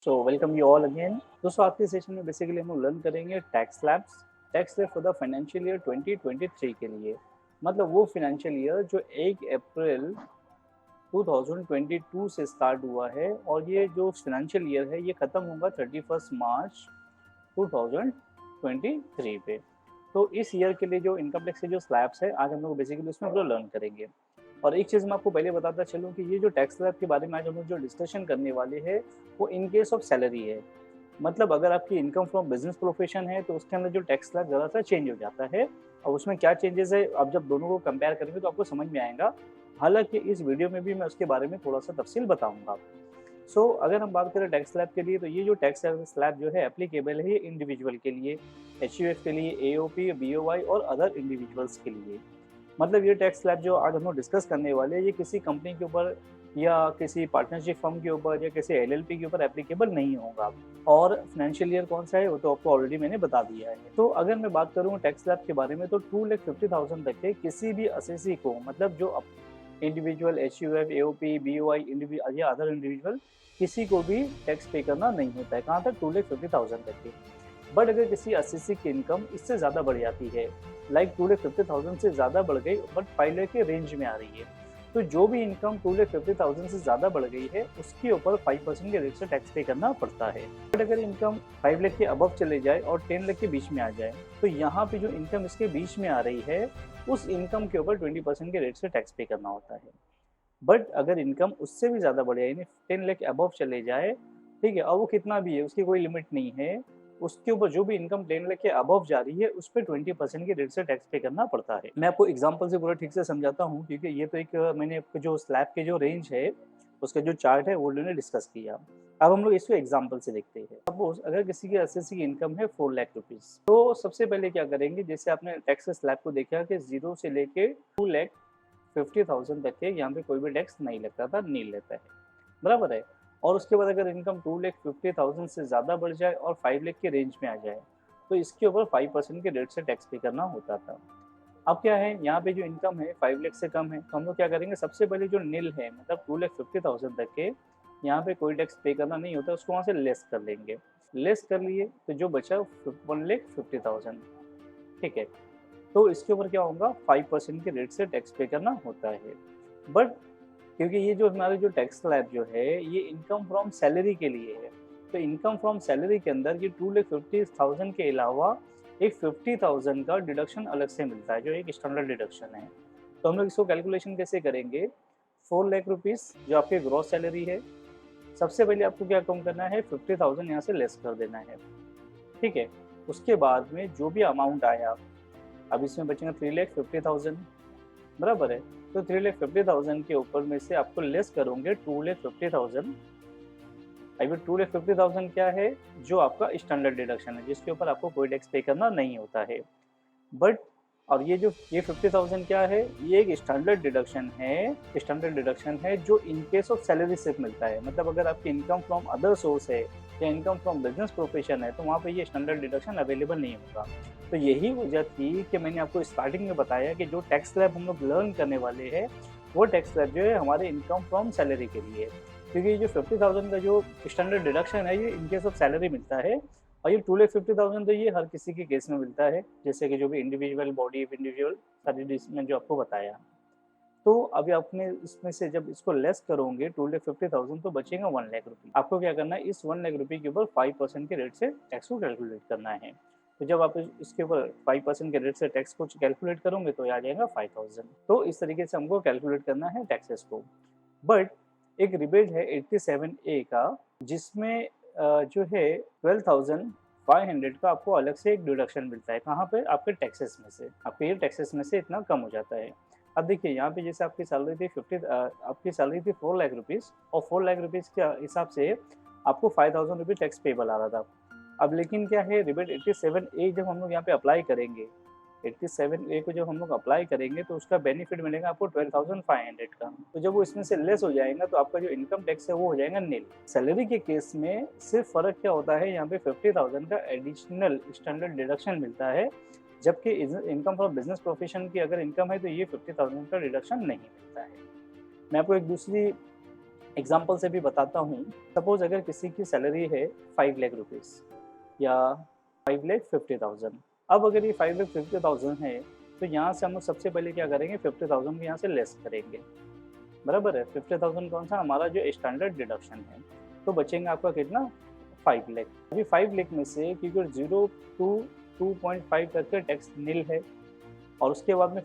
Welcome you all again. दोस्तों आज के सेशन में बेसिकली हम लोग लर्न करेंगे tax slab for the financial year 2023 के लिए। मतलब वो फाइनेंशियल ईयर जो 1 अप्रैल 2022 से स्टार्ट हुआ है और ये जो फाइनेंशियल ईयर है ये ख़त्म होगा 31 मार्च 2023 पे। तो इस ईयर के लिए जो इनकम टैक्स के जो स्लैब्स है आज हम लोग बेसिकली उसमें हम लोग लर्न करेंगे। और एक चीज़ मैं आपको पहले बताता चलूँ कि ये जो टैक्स स्लैब के बारे में आज हम लोग जो डिस्कशन करने वाले हैं वो इन केस ऑफ सैलरी है। मतलब अगर आपकी इनकम फ्रॉम बिजनेस प्रोफेशन है तो उसके अंदर जो टैक्स स्लैब ज़रा सा चेंज हो जाता है और उसमें क्या चेंजेस है आप जब दोनों को कंपेयर करेंगे तो आपको समझ में आएगा। हालांकि इस वीडियो में भी मैं उसके बारे में थोड़ा सा तफसील बताऊंगा। अगर हम बात करें टैक्स स्लैब के लिए तो ये जो टैक्स स्लैब जो है एप्लीकेबल है ये इंडिविजुअल के लिए, एचयूएफ के लिए, एओपी, बीओवाई और अदर इंडिविजुअल्स के लिए। मतलब ये टैक्स स्लैब जो आज हम लोग डिस्कस करने वाले हैं ये किसी कंपनी के ऊपर या किसी पार्टनरशिप फर्म के ऊपर या किसी एलएलपी के ऊपर एप्लीकेबल नहीं होगा। और फाइनेंशियल ईयर कौन सा है वो तो आपको ऑलरेडी मैंने बता दिया है। तो अगर मैं बात करूँ टैक्स स्लैब के बारे में तो 2,50,000 तक के किसी भी असेसी को, मतलब जो individual, HUF, AOP, BOI individual या अदर इंडिविजुअल, किसी को भी टैक्स पे करना नहीं होता है। कहाँ तक? 2,50,000 तक के। बट अगर किसी असेसी की इनकम इससे ज़्यादा बढ़ जाती है, लाइक 2,50,000 से ज़्यादा बढ़ गई बट 5 लाख के रेंज में आ रही है, तो जो भी इनकम 2,50,000 से ज़्यादा बढ़ गई है उसके ऊपर 5% के रेट से टैक्स पे करना पड़ता है। बट अगर इनकम 5 लाख के अबव चले जाए और 10 लाख के बीच में आ जाए तो यहाँ पे जो इनकम इसके बीच में आ रही है उस इनकम के ऊपर 20% के रेट से टैक्स पे करना होता है। बट अगर इनकम उससे भी ज़्यादा बढ़ जाए यानी 10 लाख अबव चले जाए, ठीक है, और वो कितना भी है उसकी कोई लिमिट नहीं है, उसके ऊपर जो भी इनकम 10 लाख के अबव जा रही है उस पे 20% के रेट से टैक्स पे करना पड़ता है। मैं आपको एग्जांपल से पूरा ठीक से समझाता हूँ क्योंकि ये तो एक मैंने आपको जो स्लैब के जो रेंज है उसका जो चार्ट है वो मैंने डिस्कस किया। अब हम लोग इसको एग्जाम्पल से देखते हैं। सपोज अगर किसी की एसएससी की इनकम है 4 लाख रुपीज़, तो सबसे पहले क्या करेंगे, जैसे आपने टैक्स स्लैब को देखा कि 0 से लेके 2,50,000 तक के यहाँ पे कोई भी टैक्स नहीं लगता था, नील लेता है, बराबर है। और उसके बाद अगर इनकम 2,50,000 से ज़्यादा बढ़ जाए और 5 लाख के रेंज में आ जाए तो इसके ऊपर 5% के रेट से टैक्स पे करना होता था। अब क्या है, यहाँ पे जो इनकम है 5 लाख से कम है तो हम लोग क्या करेंगे, सबसे पहले जो नील है मतलब 2,50,000 तक के यहाँ पे कोई टैक्स पे करना नहीं होता, उसको वहाँ से लेस कर लेंगे। लेस कर लिए तो जो बचा 1,50,000, ठीक है। तो इसके ऊपर क्या होगा, 5% के रेट से टैक्स पे करना होता है। बट क्योंकि ये जो हमारे जो टैक्स स्लैब जो है ये इनकम फ्रॉम सैलरी के लिए है, तो इनकम फ्रॉम सैलरी के अंदर ये 2,50,000 के अलावा एक 50,000 का डिडक्शन अलग से मिलता है जो एक स्टैंडर्ड डिडक्शन है। तो हम लोग इसको कैलकुलेशन कैसे करेंगे, 4 लाख रुपीज़ जो आपकी ग्रॉस सैलरी है, सबसे पहले आपको क्या कम करना है, 50,000 यहाँ से लेस कर देना है, ठीक है। उसके बाद में जो भी अमाउंट आया, अब इसमें बचेगा 3,50,000, बराबर है। तो 3,50,000 के ऊपर में से आपको लेस करोगे 2,50,000। अभी 2,50,000 क्या है, जो आपका स्टैंडर्ड डिडक्शन है जिसके ऊपर आपको कोई टैक्स पे करना नहीं होता है। बट और ये 50,000 क्या है, ये एक स्टैंडर्ड डिडक्शन है जो इन केस ऑफ सैलरी से मिलता है। मतलब अगर आपकी इनकम फ्रॉम अदर सोर्स है या इनकम फ्रॉम बिजनेस प्रोफेशन है तो वहाँ पे ये स्टैंडर्ड डिडक्शन अवेलेबल नहीं होगा। तो यही वजह थी कि मैंने आपको स्टार्टिंग में बताया कि जो टैक्स स्लैब हम लोग लर्न करने वाले हैं वो टैक्स स्लैब जो है हमारे इनकम फ्रॉम सैलरी के लिए है। क्योंकि ये जो 50,000 का जो स्टैंडर्ड डिडक्शन है ये इन केस ऑफ सैलरी मिलता है और ये 2,50,000 तो ये हर किसी के केस में मिलता है, जैसे कि जो भी इंडिविजुअल, बॉडी ऑफ इंडिविजुअल, सारी इसमें जो आपको बताया। तो अभी आपने इसमें से जब इसको लेस करोगे 2,50,000 तो बचेगा 1 लाख रुपये। आपको क्या करना है, इस 1 लाख रुपये के ऊपर 5% के रेट से टैक्स को कैलकुलेट करना है। तो जब आप इसके ऊपर 5% के रेट से टैक्स को कैलकुलेट करोगे तो ये आ जाएगा 5,000। तो इस तरीके से हमको कैलकुलेट करना है टैक्सेस को। बट एक रिबेट है 87A का, जिसमें जो है 12,500 का आपको अलग से एक डिडक्शन मिलता है। कहाँ पे? आपके टैक्सेस में से, आपके ये टैक्सेस में से इतना कम हो जाता है। अब देखिए यहाँ पे जैसे आपकी सैलरी थी 4 लाख रुपीज़ और 4 लाख रुपीज़ के हिसाब से आपको 5,000 रुपये टैक्स पेबल आ रहा था। अब लेकिन क्या है, रिबेट 87A जब हम लोग यहाँ पे अप्लाई करेंगे, 87A को जब हम लोग अप्लाई करेंगे तो उसका बेनिफिट मिलेगा आपको 12,500 का। तो जब वो इसमें से लेस हो जाएगा तो आपका जो इनकम टैक्स है वो हो जाएगा नील। सैलरी के केस में सिर्फ फ़र्क क्या होता है, यहाँ पे 50,000 का एडिशनल स्टैंडर्ड डिडक्शन मिलता है, जबकि इनकम फ्रॉम बिजनेस प्रोफेशन की अगर इनकम है तो ये 50,000 का डिडक्शन नहीं मिलता है। मैं आपको एक दूसरी एग्जाम्पल से भी बताता हूँ। सपोज अगर किसी की सैलरी है 5 लाख रुपीज़ या 5,50,000। अब अगर ये 5,50,000 है तो यहाँ से हम लोग सबसे पहले क्या करेंगे, 50,000 को यहाँ से लेस करेंगे, बराबर है। 50,000 कौन सा हमारा जो स्टैंडर्ड डिडक्शन है, तो बचेंगे आपका कितना, 5 लाख। अभी 5 लाख में से क्योंकि 0 टू 2.5 तक के टैक्स नील है, और उसके बाद में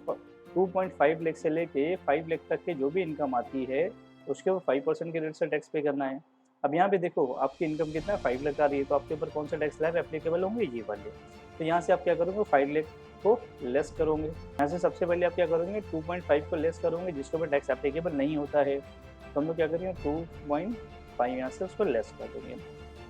2.5 लाख से लेके 5 लाख तक के जो भी इनकम आती है उसके ऊपर 5% के रेट से टैक्स पे करना है। अब यहाँ पे देखो आपकी इनकम कितना है, 5 लाख आ रही है, तो आपके ऊपर कौन सा टैक्स स्लैब एप्लीकेबल होंगे, ये वाले। तो यहाँ से आप क्या करोगे, 5 लाख को लेस करोगे। यहाँ से सबसे पहले आप क्या करोगे, 2.5 को लेस करोगे जिसके ऊपर टैक्स एप्लीकेबल नहीं होता है, तो हम लोग क्या करेंगे 2.5 यहाँ से उसको लेस कर देंगे,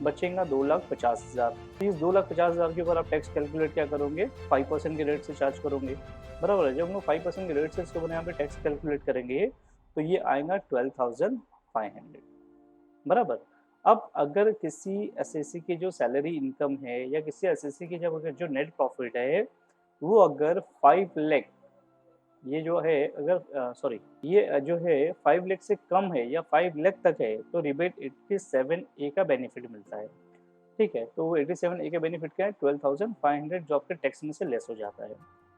बचेगा 2,50,000। इस 2,50,000 के ऊपर आप टैक्स कैलकुलेट क्या करोगे, 5% के रेट से चार्ज करोगे, बराबर है। जब हम लोग 5% के रेट से इसके ऊपर यहाँ पे टैक्स कैलकुलेट करेंगे तो ये आएगा 12,500, बराबर। अब अगर किसी एसएससी की जो सैलरी इनकम है या किसी एसएससी की जब अगर जो नेट प्रॉफिट है वो अगर 5 लाख, ये जो है अगर सॉरी ये जो है 5 लाख से कम है या 5 लाख तक है, तो रिबेट 87A का बेनिफिट मिलता है, ठीक है। तो 87A का बेनिफिट क्या है, 12,500 जो आपके टैक्स में से लेस हो जाता है।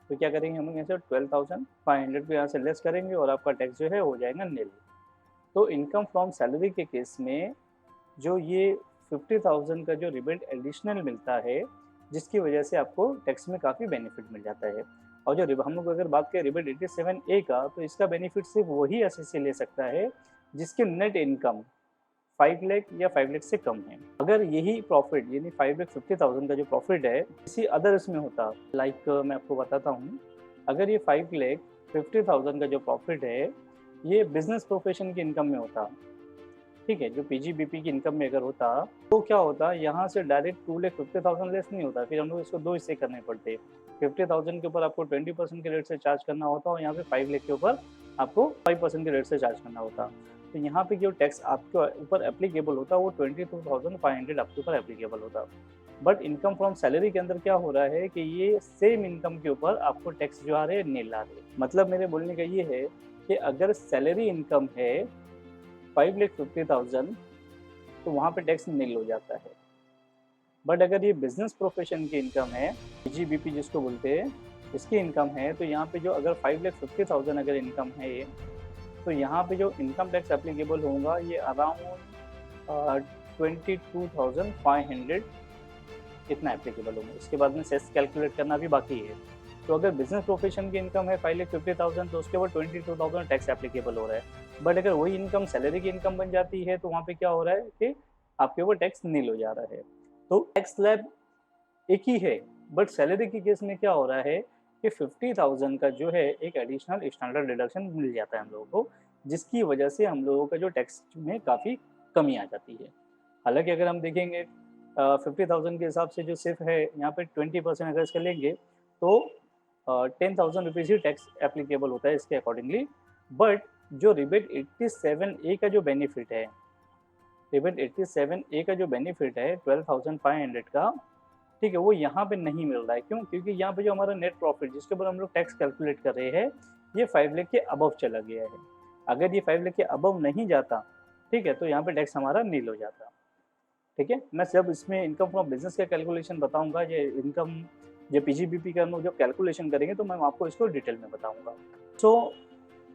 तो क्या करेंगे हम लोग यहाँ से 12,500 को यहाँ से लेस करेंगे और आपका टैक्स जो है हो जाएगा नील। तो इनकम फ्रॉम सैलरी के केस में जो ये 50,000 का जो रिबेट एडिशनल मिलता है, जिसकी वजह से आपको टैक्स में काफ़ी बेनिफिट मिल जाता है। और जो हम लोग अगर बात करें रिबेट 87A का, तो इसका बेनिफिट सिर्फ वही एसएससी ले सकता है जिसकी नेट इनकम 5 लाख या 5 लाख से कम है। अगर यही प्रॉफिट यानी 5,50,000 का जो प्रॉफिट है किसी अदर इसमें होता, लाइक मैं आपको बताता हूँ, अगर ये 5,50,000 का जो प्रॉफिट है ये बिजनेस प्रोफेशन की इनकम में होता, ठीक है, जो पीजीबीपी की इनकम में अगर होता तो क्या होता, यहाँ से डायरेक्ट 2,50,000 लेस नहीं होता, फिर हम लोग इसको दो हिस्से करने पड़ते। 50,000 के ऊपर आपको 20% के रेट से चार्ज करना होता और यहाँ पे 5 लाख के ऊपर आपको 5% के रेट से चार्ज करना होता। तो यहाँ पे जो टैक्स आपके ऊपर एप्लीकेबल होता वो 22,500 आपके ऊपर एप्लीकेबल होता। बट इनकम फ्रॉम सैलरी के अंदर क्या हो रहा है कि ये सेम इनकम के ऊपर आपको टैक्स जो आ रहे हैं नील आ रहे हैं। मतलब मेरे बोलने का ये है कि अगर सैलरी इनकम है 5,50,000 तो वहाँ पे टैक्स नील हो जाता है। बट अगर ये बिजनेस प्रोफेशन की इनकम है, पीजीबीपी जिसको बोलते हैं, इसकी इनकम है, तो यहाँ पे जो अगर 5,50,000 अगर इनकम है तो यहाँ पे जो इनकम टैक्स एप्लीकेबल होगा ये अराउंड 22,500 इतना एप्लीकेबल होगा। इसके बाद में सेस कैलकुलेट करना भी बाकी है। तो अगर बिजनेस प्रोफेशन की इनकम है 5,50,000 तो उसके ऊपर 22,000 टैक्स एप्लीकेबल हो रहा है। बट अगर वही इनकम सैलरी की इनकम बन जाती है तो वहाँ पे क्या हो रहा है कि आपके ऊपर टैक्स नील हो जा रहा है। तो टैक्स स्लैब एक ही है, बट सैलरी के केस में क्या हो रहा है कि 50,000 का जो है एक एडिशनल स्टैंडर्ड डिडक्शन मिल जाता है हम लोगों को, जिसकी वजह से हम लोगों का जो टैक्स में काफ़ी कमी आ जाती है। हालांकि अगर हम देखेंगे 50,000 के हिसाब से जो सिर्फ है यहाँ पे 20% अगर इसका लेंगे तो 10,000 रुपीज़ ही टैक्स एप्लीकेबल होता है इसके अकॉर्डिंगली। बट जो रिबेट 87A का जो बेनिफिट है, रिबेट 87A का जो बेनिफिट है 12,500 का, ठीक है, वो यहाँ पे नहीं मिल रहा है। क्यों? क्योंकि यहाँ पे जो हमारा नेट प्रॉफिट जिसके ऊपर हम लोग टैक्स कैलकुलेट कर रहे हैं ये 5 लाख के अबव चला गया है। अगर ये 5 लाख के अबव नहीं जाता, ठीक है, तो यहाँ पे टैक्स हमारा नील हो जाता। ठीक है, मैं जब इसमें इनकम फ्रॉम बिजनेस का कैलकुलेशन बताऊंगा, ये इनकम जो पीजीबीपी का हम लोग जब कैलकुलेशन करेंगे तो मैं आपको इसको डिटेल में बताऊंगा। सो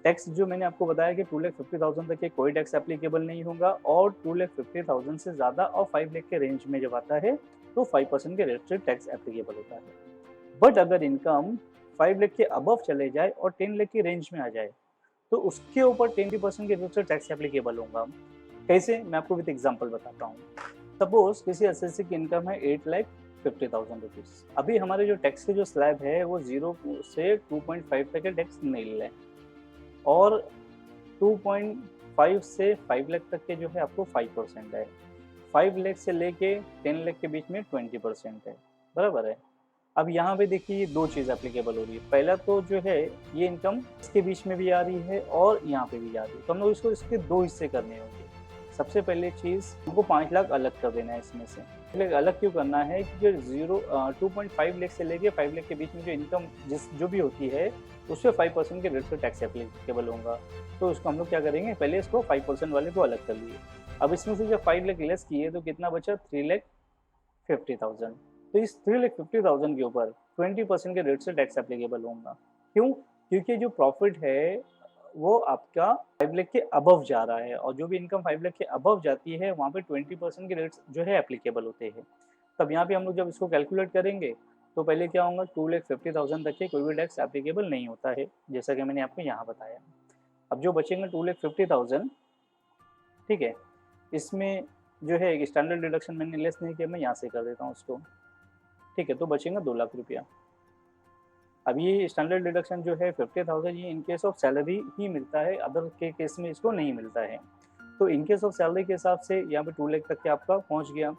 टैक्स जो मैंने आपको बताया कि 2,50,000 तक के कोई टैक्स एप्लीकेबल नहीं होगा, और 2,50,000 से ज़्यादा और 5 लाख के रेंज में जब आता है तो 5% के रेट से टैक्स एप्लीकेबल होता है। बट अगर इनकम 5 लाख के अबव चले जाए और 10 लाख की रेंज में आ जाए तो उसके ऊपर 20% के रेट से टैक्स एप्लीकेबल होगा। कैसे, मैं आपको विद एग्जांपल बताता हूँ। सपोज किसी एसएससी की इनकम है 8,50,000 रुपीज़। अभी हमारे जो टैक्स के जो स्लैब है वो 0 से 2.5 तक के टैक्स नील है, और 2.5 से 5 लाख तक के जो है आपको 5% है। 5 लाख से लेके 10 लाख के बीच में 20% है, बराबर है। अब यहाँ पे देखिए दो चीज़ एप्लीकेबल हो रही है। पहला तो जो है ये इनकम इसके बीच में भी आ रही है और यहाँ पे भी आ रही है, तो हम लोग इसको इसके दो हिस्से करने होंगे। सबसे पहले चीज़ हमको 5 लाख अलग कर देना है इसमें से। लेकिन अलग क्यों करना है, क्योंकि 2.5 लाख से लेके 5 लाख के बीच में जो इनकम जो भी होती है, उस पे 5% के रेट से टैक्स एप्लीकेबल होगा। तो उसको हम लोग क्या करेंगे, पहले इसको 5% वाले को अलग कर लिए। अब इसमें से जब 5 लाख लेस किए तो कितना बचा, 3,50,000। तो इस 3,50,000 के ऊपर 20% के रेट से टैक्स एप्लीकेबल होगा। क्यों? क्योंकि जो प्रॉफिट है वो आपका 5 लाख के अबव जा रहा है, और जो भी इनकम 5 लाख के अबव जाती है वहाँ पे 20% के रेट्स जो है एप्लीकेबल होते हैं। तब यहाँ पे हम लोग जब इसको कैलकुलेट करेंगे तो पहले क्या होगा, 2,50,000 तक के कोई भी टैक्स एप्लीकेबल नहीं होता है, जैसा कि मैंने आपको यहाँ बताया। अब जो बचेंगे 2,50,000, ठीक है, इसमें जो है एक स्टैंडर्ड डिडक्शन मैंने लेस नहीं किया, मैं यहाँ से कर देता हूँ उसको, ठीक है, तो बचेगा 2 लाख रुपया। अब ये स्टैंडर्ड डिडक्शन जो है 50,000, ये इन केस ऑफ सैलरी ही मिलता है, अदर के केस में इसको नहीं मिलता है। तो इन केस ऑफ सैलरी के हिसाब से यहाँ पे 2 लाख तक के आपका पहुँच गया।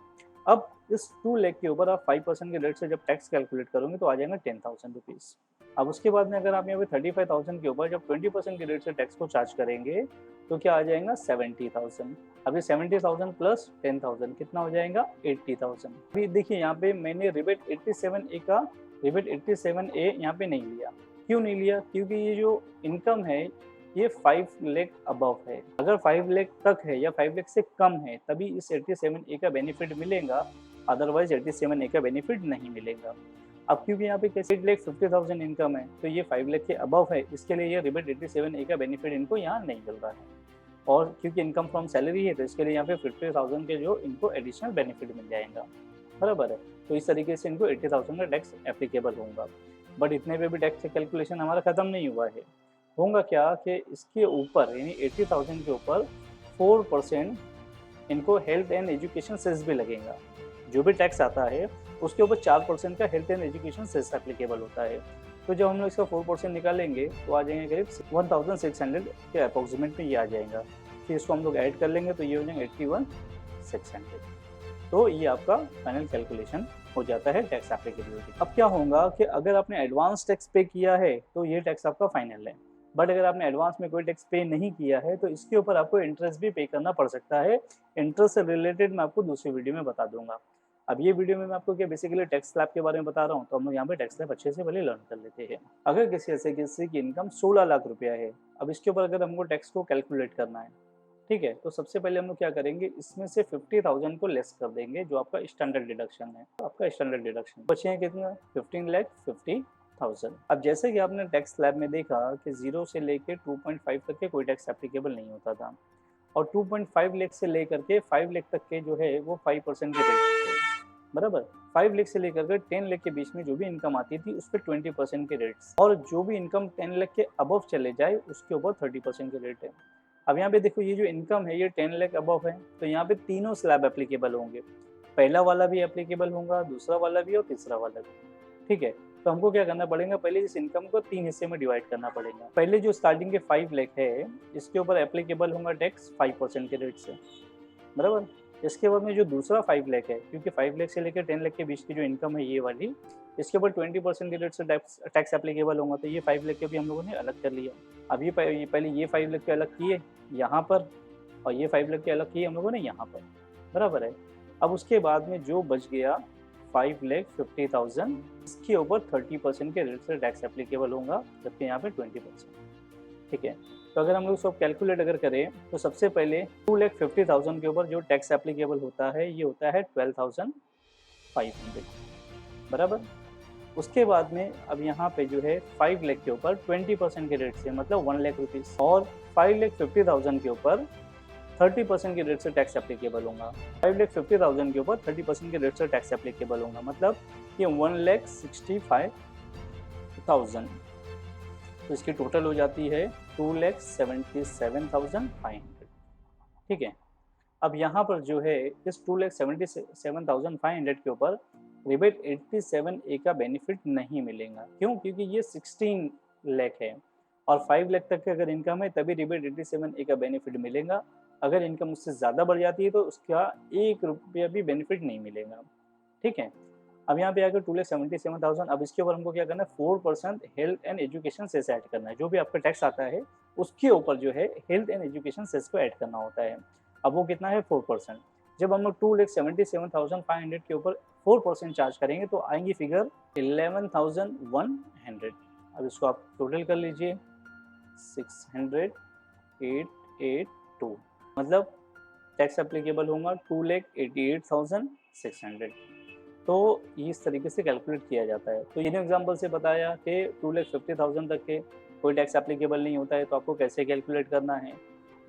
अब इस 2 लाख के ऊपर आप 5% के रेट से जब टैक्स कैलकुलेट करोगे तो आ जाएगा 10,000 रुपीज़। अब उसके बाद में अगर आप यहाँ पे 35,000 के ऊपर जब 20% के रेट से टैक्स को चार्ज करेंगे तो क्या आ जाएगा, 70,000। अब ये 70,000 प्लस 10,000 कितना हो जाएगा, 80,000। अभी देखिए यहाँ पे मैंने रिबेट 87A का रिबेट 87A यहाँ पे नहीं लिया। क्यों नहीं लिया? क्योंकि ये जो इनकम है ये 5 लाख अबव है। अगर 5 लाख तक है या 5 लाख से कम है तभी इस 87A का बेनिफिट मिलेगा, अदरवाइज 87A का बेनिफिट नहीं मिलेगा। अब क्योंकि यहाँ पे कैसे 8,50,000 इनकम है तो ये 5 लाख के अबव है, इसके लिए ये रिबेट 87A का बेनिफिट इनको यहाँ नहीं मिल रहा है। और क्योंकि इनकम फ्रॉम सैलरी है तो इसके लिए यहाँ पे 50,000 के जो इनको एडिशनल बेनिफिट मिल जाएगा, बराबर है। तो इस तरीके से इनको 80,000 का टैक्स एप्लीकेबल होगा। बट इतने पे भी टैक्स कैलकुलेशन हमारा खत्म नहीं हुआ है। होगा क्या कि इसके ऊपर यानी 80,000 के ऊपर 4% इनको हेल्थ एंड एजुकेशन सेस भी लगेगा। जो भी टैक्स आता है उसके ऊपर 4% का health and education cess applicable होता है। तो जब हम लोग इसका 4% निकालेंगे तो आ जाएंगे करीब 1,600 के अप्रोक्सीमेट में ये आ जाएगा। फिर इसको हम लोग ऐड कर लेंगे तो ये हो जाएंगे 81,600। तो ये आपका फाइनल कैलकुलेशन हो जाता है टैक्स एप्लीकेबिलिटी। अब क्या होगा कि अगर आपने एडवांस टैक्स पे किया है तो ये टैक्स आपका फाइनल है, बट अगर आपने एडवांस में कोई टैक्स पे नहीं किया है तो इसके ऊपर आपको इंटरेस्ट भी पे करना पड़ सकता है। इंटरेस्ट से रिलेटेड मैं आपको दूसरी वीडियो में बता दूंगा। अब ये वीडियो में मैं आपको क्या बेसिकली टैक्स स्लैब के बारे में बता रहा हूँ, तो हम लोग यहाँ पे टैक्स स्लैब अच्छे से पहले लर्न कर लेते हैं। अगर किसी की इनकम 16 लाख रुपया है, अब इसके ऊपर अगर हमको टैक्स को कैलकुलेट करना है, ठीक है, तो सबसे पहले हम लोग क्या करेंगे, इसमें से 50,000 को लेस कर देंगे जो आपका स्टैंडर्ड डिडक्शन है। आपका स्टैंडर्ड डिडक्शन बचे हैं कितना, 15,50,000। अब जैसे कि आपने टैक्स स्लैब में देखा कि 0 से लेके 2.5 तक के कोई टैक्स एप्लीकेबल नहीं होता था, और 2.5 लाख से लेकर के 5 लाख तक के जो है वो 5% के रेट थे, बराबर। 5 लाख से लेकर के 10 लाख के बीच में जो भी इनकम आती थी उस पर 20% के रेट्स, और जो भी इनकम 10 लाख के अबव चले जाए उसके ऊपर 30% के रेट है। अब यहाँ पे देखो ये जो इनकम है ये 10 लाख अबव है, तो यहाँ पे तीनों स्लैब एप्लीकेबल होंगे। पहला वाला भी एप्लीकेबल होगा, दूसरा वाला भी और तीसरा वाला भी, ठीक है। तो हमको क्या करना पड़ेगा, पहले इस इनकम को 3 हिस्से में डिवाइड करना पड़ेगा। पहले जो स्टार्टिंग के 5 लाख है इसके ऊपर एप्लीकेबल होगा टैक्स 5% के रेट से, बराबर। इसके बाद में जो दूसरा 5 लाख है, क्योंकि 5 लाख से लेकर 10 लाख के बीच की जो इनकम है ये वाली, इसके ऊपर 20% के रेट से टैक्स एप्लीकेबल होगा, तो ये 5 लाख के भी हम लोगों ने अलग कर लिया। अब ये पहले ये 5 लाख के अलग किए यहाँ पर, और ये 5 लाख के अलग किए हम लोगों ने यहाँ पर, बराबर है। अब उसके बाद में जो बच गया 5,50,000, इसके ऊपर 30% के रेट से टैक्स एप्लीकेबल होगा, जबकि यहाँ पे 20%, ठीक है। तो अगर हम लोग सब कैलकुलेट अगर करें तो सबसे पहले 2,50,000 के ऊपर जो टैक्स एप्लीकेबल होता है ये होता है 12,500, बराबर। उसके बाद में अब यहाँ पे जो है 5 लाख के ऊपर 20% के रेट से मतलब 1 लाख रुपीज़, और 5,50,000 के ऊपर 30% के रेट से टैक्स एप्लीकेबल होगा। 5,50,000 के ऊपर 30% के रेट से टैक्स एप्लीकेबल होगा, मतलब ये 1,65,000। तो इसकी टोटल हो जाती है 2,77,500, ठीक है। अब यहाँ पर जो है इस 2,77,500 के ऊपर रिबेट 87A का बेनिफिट नहीं मिलेगा। क्यों? क्योंकि ये 16 लाख है और 5 लाख तक की अगर इनकम है तभी रिबेट 87A का बेनिफिट मिलेगा। अगर इनकम उससे ज़्यादा बढ़ जाती है तो उसका 1 रुपया भी बेनिफिट नहीं मिलेगा, ठीक है। अब यहाँ पे आकर 2,77,000, अब इसके ऊपर हमको क्या करना है, 4% health and education cess add करना है। जो भी आपका टैक्स आता है उसके ऊपर जो है हेल्थ एंड एजुकेशन सेस को ऐड करना होता है। अब वो कितना है 4%। जब हम लोग 2,77,500 के ऊपर 4% चार्ज करेंगे तो आएंगी फिगर 11,100। अब इसको आप टोटल कर लीजिए 600,882, मतलब टैक्स एप्लीकेबल होगा 2,88,600। तो इस तरीके से कैलकुलेट किया जाता है। तो इन एग्जाम्पल से बताया कि 2,50,000 तक के कोई टैक्स एप्लीकेबल नहीं होता है, तो आपको कैसे कैलकुलेट करना है।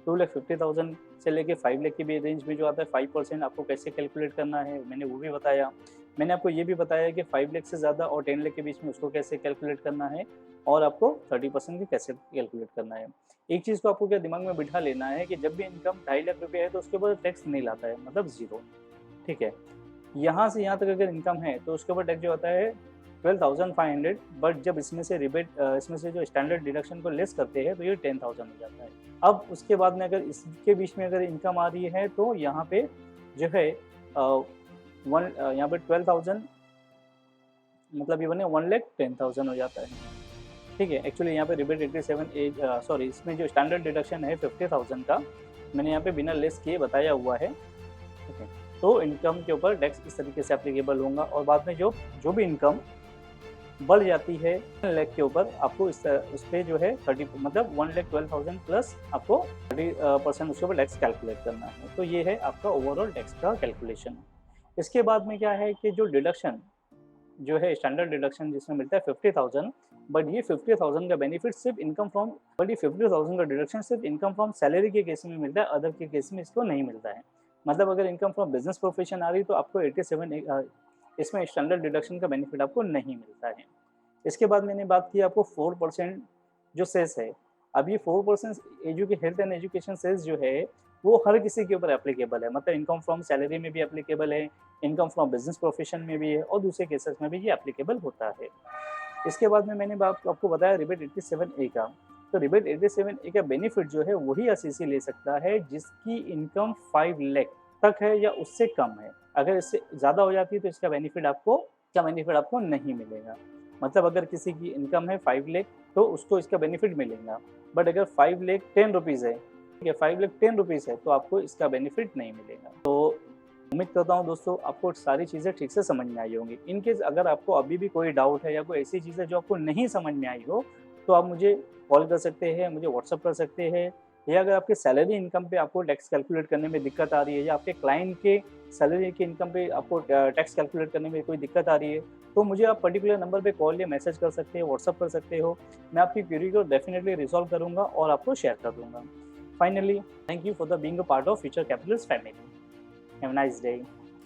2,50,000 से लेके 5 लाख की भी रेंज में जो आता है 5% आपको कैसे कैलकुलेट करना है, मैंने वो भी बताया। मैंने आपको ये भी बताया कि 5 लाख से ज़्यादा और 10 लाख के बीच में उसको कैसे कैलकुलेट करना है, और आपको 30% की कैसे कैलकुलेट करना है। एक चीज़ को आपको क्या दिमाग में बिठा लेना है कि जब भी इनकम 2.5 लाख रुपये है तो उसके ऊपर टैक्स नहीं लाता है, मतलब ज़ीरो, ठीक है। यहाँ से यहाँ तक अगर इनकम है तो उसके ऊपर टैक्स जो आता है 12,500, बट जब इसमें से रिबेट इसमें से जो स्टैंडर्ड डिडक्शन को लेस करते हैं तो ये 10,000 हो जाता है। अब उसके बाद में अगर इसके बीच में अगर इनकम आ रही है तो यहाँ पे जो है यहाँ पे 12,000, मतलब ये बने 1,10,000 हो जाता है, ठीक है। एक्चुअली यहाँ पे रिबेट 87 एज सॉरी, इसमें जो स्टैंडर्ड डिडक्शन है 50,000 का मैंने यहाँ पे बिना लेस किए बताया हुआ है, ठीक है। तो इनकम के ऊपर टैक्स इस तरीके से एप्लीकेबल होगा, और बाद में जो भी इनकम बढ़ जाती है 1 लाख के ऊपर आपको उस पर जो है 30, मतलब 1,12,000 प्लस आपको 30% उसके ऊपर टैक्स कैलकुलेट करना है। तो ये है आपका ओवरऑल टैक्स का कैलकुलेशन। इसके बाद में क्या है कि जो डिडक्शन जो है स्टैंडर्ड डिडक्शन जिसमें मिलता है 50,000, बट ये 50,000 का बेनिफिट सिर्फ इनकम फ्रॉम, बट ये 50,000 का डिडक्शन सिर्फ इनकम फ्रॉम सैलरी के केस में मिलता है, अदर के केस में इसको नहीं मिलता है। मतलब अगर इनकम फ्रॉम बिजनेस प्रोफेशन आ रही तो आपको 87 इसमें स्टैंडर्ड डिडक्शन का बेनिफिट आपको नहीं मिलता है। इसके बाद मैंने बात की आपको 4% जो सेस है। अब ये 4% हेल्थ एंड एजुकेशन सेस जो है वो हर किसी के ऊपर एप्लीकेबल है, मतलब इनकम फ्रॉम सैलरी में भी एप्लीकेबल है, इनकम फ्रॉम बिजनेस प्रोफेशन में भी है, और दूसरे केसेस में भी ये एप्लीकेबल होता है। इसके बाद में मैंने आपको बताया रिबेट 87A का। तो रिबेट 87A का बेनिफिट जो है वही एसईसी ले सकता है जिसकी इनकम 5 लाख तक है या उससे कम है। अगर इससे ज़्यादा हो जाती है तो इसका बेनिफिट आपको नहीं मिलेगा। मतलब अगर किसी की इनकम है 5 लाख तो उसको इसका बेनिफिट मिलेगा, बट अगर 5 लाख 10 रुपीज़ है, ठीक है, 5 लाख 10 रुपीज़ है तो आपको इसका बेनिफिट नहीं मिलेगा। तो उम्मीद करता हूँ दोस्तों आपको सारी चीज़ें ठीक से समझ में आई होंगी। इन केस अगर आपको अभी भी कोई डाउट है या कोई ऐसी चीज़ है जो आपको नहीं समझ में आई हो तो आप मुझे कॉल कर सकते हैं, मुझे व्हाट्सअप कर सकते हैं, या अगर आपके सैलरी इनकम पे आपको टैक्स कैलकुलेट करने में दिक्कत आ रही है या आपके क्लाइंट के सैलरी की इनकम पे आपको टैक्स कैलकुलेट करने में कोई दिक्कत आ रही है तो मुझे आप पर्टिकुलर नंबर पे कॉल या मैसेज कर सकते हैं, व्हाट्सअप कर सकते हो। मैं आपकी क्वेरी को डेफिनेटली रिजॉल्व करूँगा और आपको शेयर कर दूँगा। Finally, thank you for the being a part of future Capitals family. Have a nice day.